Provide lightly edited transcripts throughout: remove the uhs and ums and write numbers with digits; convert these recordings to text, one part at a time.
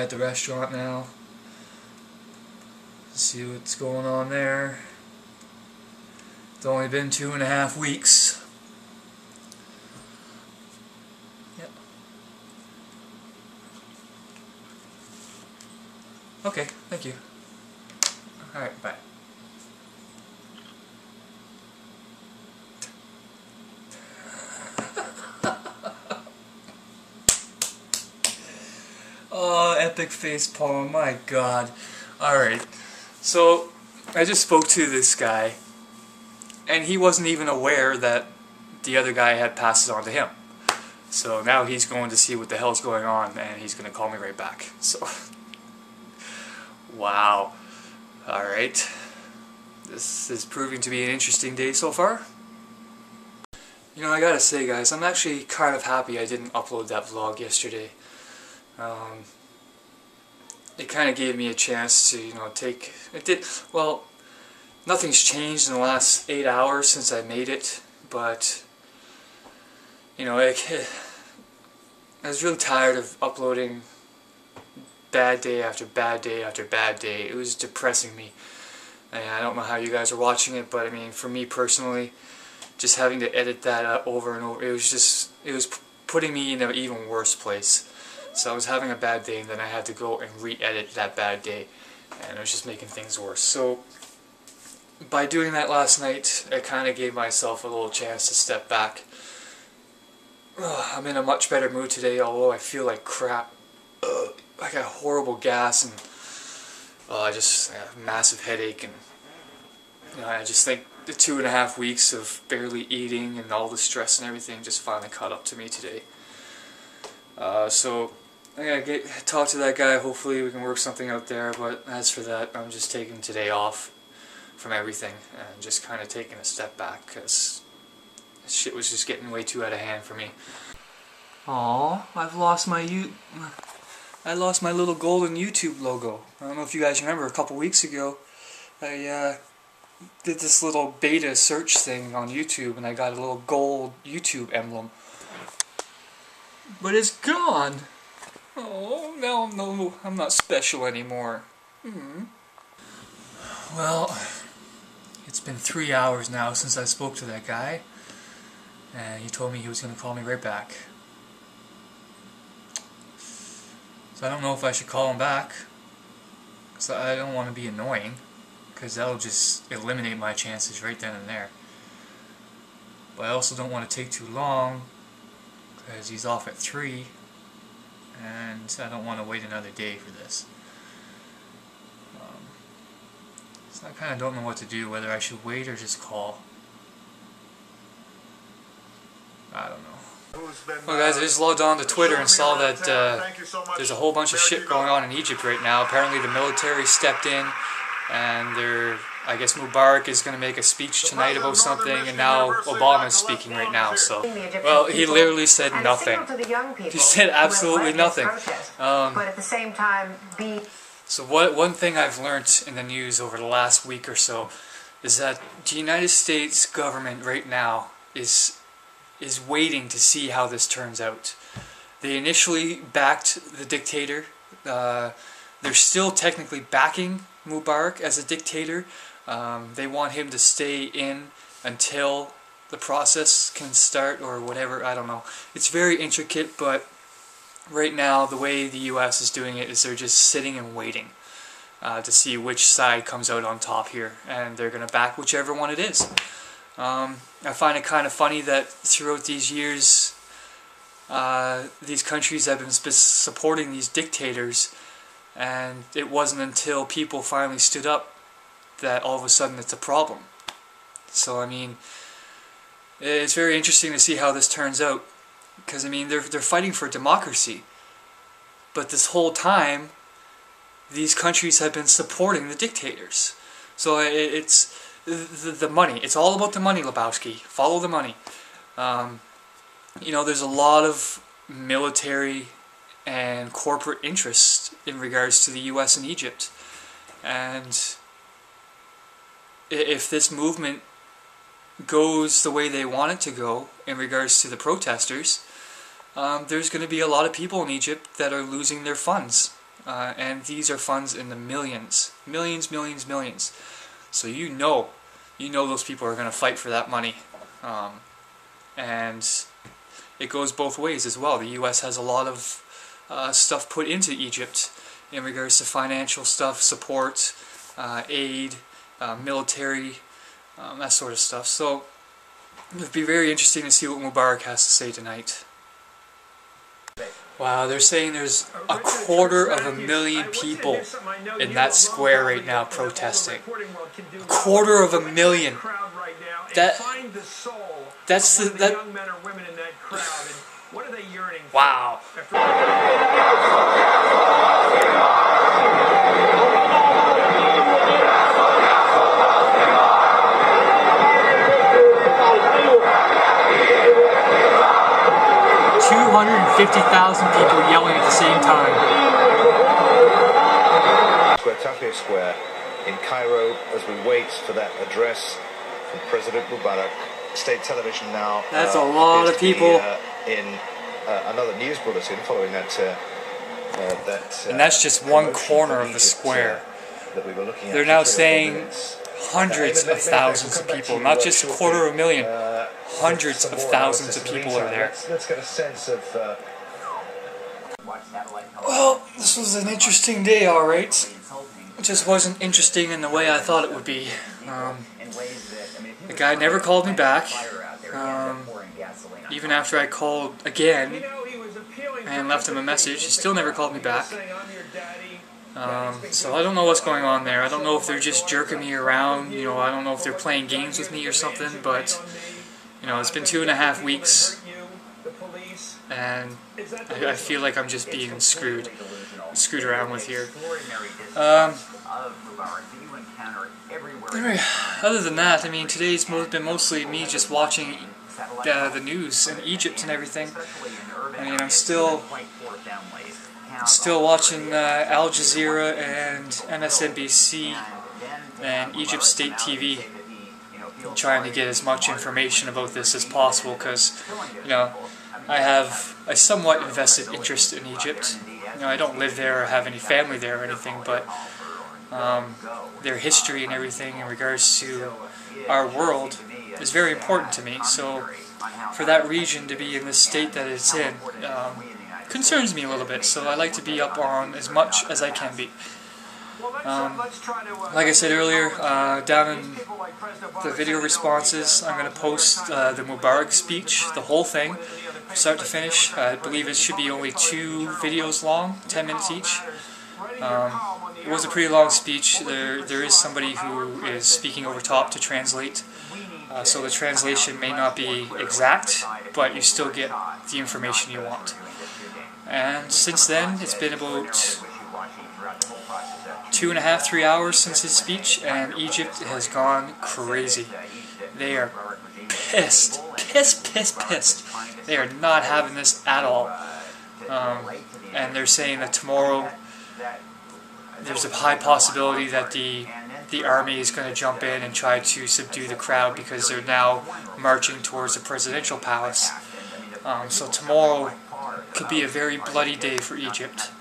at the restaurant now. See what's going on there. It's only been 2.5 weeks. Yep. Okay, thank you. Alright, bye. Oh, epic facepalm, my god. Alright, so I just spoke to this guy, and he wasn't even aware that the other guy had passed it on to him. So now he's going to see what the hell's going on, and he's going to call me right back. So, wow. Alright, this is proving to be an interesting day so far. You know, I gotta say guys, I'm actually kind of happy I didn't upload that vlog yesterday. It kind of gave me a chance to, you know, well, nothing's changed in the last 8 hours since I made it, but, you know, I was really tired of uploading bad day after bad day after bad day. It was depressing me. And I don't know how you guys are watching it, but I mean, for me personally, just having to edit that over and over, it was putting me in an even worse place. So I was having a bad day, and then I had to go and re-edit that bad day, and it was just making things worse. So by doing that last night, I kind of gave myself a little chance to step back. I'm in a much better mood today, although I feel like crap. I got horrible gas, and I just have a massive headache, and you know, I just think the 2.5 weeks of barely eating and all the stress and everything just finally caught up to me today. So I gotta talk to that guy. Hopefully we can work something out there, but as for that, I'm just taking today off from everything and just kind of taking a step back, because shit was just getting way too out of hand for me. Aww, I lost my little golden YouTube logo. I don't know if you guys remember, a couple weeks ago I did this little beta search thing on YouTube, and I got a little gold YouTube emblem. But it's gone! Oh, now no, I'm not special anymore. Well, it's been 3 hours now since I spoke to that guy, and he told me he was going to call me right back. So I don't know if I should call him back, because I don't want to be annoying, because that'll just eliminate my chances right then and there. But I also don't want to take too long, because he's off at 3, and I don't want to wait another day for this. So I kind of don't know what to do, whether I should wait or just call. I don't know. Well guys, I just logged on to Twitter and saw that there's a whole bunch of shit going on in Egypt right now. Apparently the military stepped in, and I guess Mubarak is going to make a speech tonight about something, and now Obama's speaking right now. So, well, he literally said nothing. He said absolutely nothing. But at the same time, So one thing I've learned in the news over the last week or so is that the United States government right now is waiting to see how this turns out. They initially backed the dictator. They're still technically backing Mubarak as a dictator. They want him to stay in until the process can start or whatever, I don't know. It's very intricate, but right now the way the US is doing it is they're just sitting and waiting to see which side comes out on top here, and they're going to back whichever one it is. I find it kind of funny that throughout these years these countries have been supporting these dictators, and it wasn't until people finally stood up that all of a sudden it's a problem. So I mean, it's very interesting to see how this turns out, because I mean they're fighting for democracy, but this whole time these countries have been supporting the dictators. So it's the money. It's all about the money, Lebowski. Follow the money. You know, there's a lot of military and corporate interest in regards to the US and Egypt, and if this movement goes the way they want it to go in regards to the protesters, there's going to be a lot of people in Egypt that are losing their funds. and these are funds in the millions. Millions. So you know those people are going to fight for that money. And it goes both ways as well. The U.S. has a lot of stuff put into Egypt in regards to financial stuff, support, aid, military, that sort of stuff. So it would be very interesting to see what Mubarak has to say tonight. Wow, they're saying there's 250,000 people in that square right now protesting. 250,000. That's the wow. 250,000 people yelling at the same time. Tahrir Square in Cairo as we wait for that address from President Mubarak. State television now. That's a lot of people. In another news bulletin following that. And that's just one corner of the square. That we were looking at. They're now saying hundreds of thousands of people, not just 250,000. Hundreds of thousands of people are there. Let's get a sense of. Well, this was an interesting day, alright. It just wasn't interesting in the way I thought it would be. The guy never called me back. Even after I called again and left him a message, he still never called me back. So I don't know what's going on there. I don't know if they're just jerking me around. I don't know if they're playing games with me or something, but it's been 2.5 weeks, and I feel like I'm just being screwed around with here. Anyway, other than that, I mean, today's been mostly me just watching the news in Egypt and everything. I mean, I'm still watching Al Jazeera and MSNBC and Egypt State TV, trying to get as much information about this as possible, because I have a somewhat invested interest in Egypt. I don't live there or have any family there or anything, but their history and everything in regards to our world is very important to me. So for that region to be in the state that it's in concerns me a little bit, so I like to be up on as much as I can be. Like I said earlier, down in the video responses, I'm going to post the Mubarak speech, the whole thing, start to finish. I believe it should be only 2 videos long, 10 minutes each. It was a pretty long speech. There is somebody who is speaking over top to translate, so the translation may not be exact, but you still get the information you want. And since then, it's been about 2.5, 3 hours since his speech, and Egypt has gone crazy. They are pissed. Pissed. They are not having this at all. And they're saying that tomorrow there's a high possibility that the army is going to jump in and try to subdue the crowd, because they're now marching towards the presidential palace. So tomorrow could be a very bloody day for Egypt.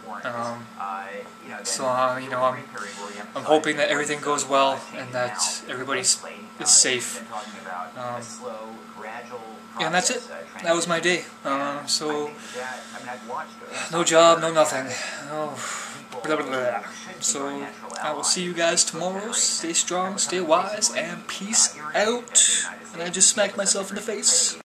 So I'm hoping that everything goes well and that everybody is safe. And that's it. That was my day. So no job, no nothing. Blah, blah, blah. So I will see you guys tomorrow. Stay strong, stay wise, and peace out. And I just smacked myself in the face.